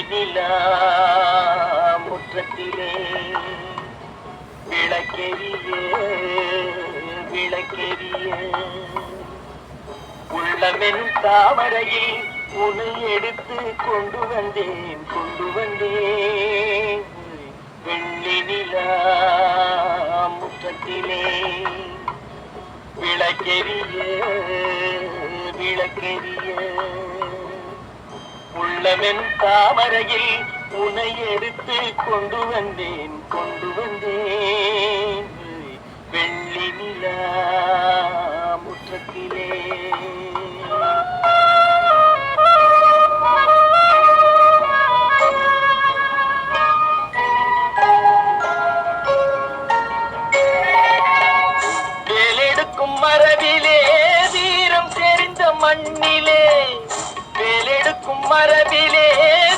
நிலா முற்றத்திலே விளக்கெரிய விளக்கெரிய உள்ளமெனும் தாமரையில் உன்னை எடுத்து கொண்டு வந்தேன் வெள்ளி நிலா முற்றத்திலே விளக்கெரிய விளக்கெரிய உள்ளமென் தாமரையில் உன்னை எடுத்து கொண்டு வந்தேன் வெள்ளி நிலா முற்றத்திலே. வேலெடுக்கும் மரபிலே வீரம் தெரிந்த மண்ணிலே வேலெடுக்கும் மரபிலே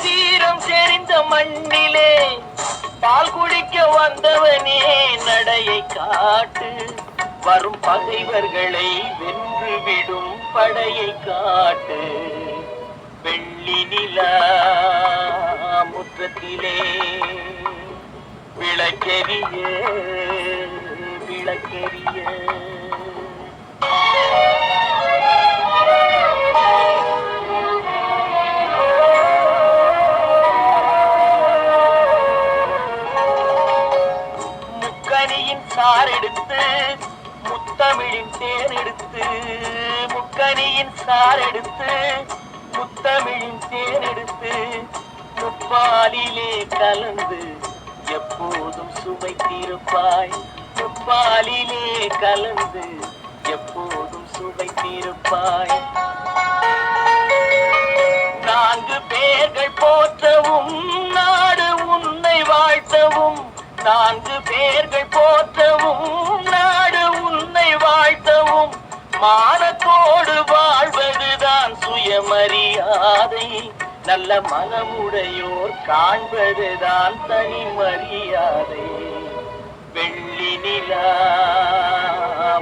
வீரம் தெரிந்த மண்ணிலே பால் குடிக்க வந்தவனே நடையை காட்டு வரும் பகைவர்களை வென்று விடும் படையை காட்டு வெள்ளி நிலா முற்றத்திலே விளக்கெரிய விளக்கெரிய முக்கனியின் சாரெடுத்து முத்தமிழின் தேனெடுத்து முக்கனியின் சாரெடுத்து முத்தமிழின் தேனெடுத்து முப்பாலிலே கலந்து எப்போதும் சுவைத்திருப்பாய் முப்பாலிலே கலந்து எப்போதும் சுவைத்திருப்பாய். 4 பேர்கள் போற்றவும் நாடு உன்னை வாழ்த்தவும் 4 பேர்கள் போற்றவும் நாடு உன்னை வாழ்த்தவும் மானத்தோடு வாழ்வதுதான் சுயமரியாதை நல்ல மனமுடையோர் காண்பதுதான் தனி மரியாதை. வெள்ளி நிலா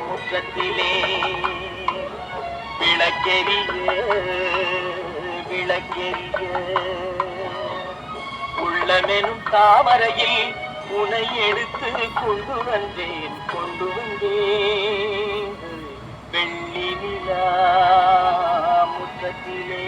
முற்றத்திலே விளக்கெரிய விளக்கெரிய உள்ளமெனும் தாமரையில் உன்னை எடுத்து கொண்டு வந்தேன் வெள்ளி நிலா முற்றத்திலே.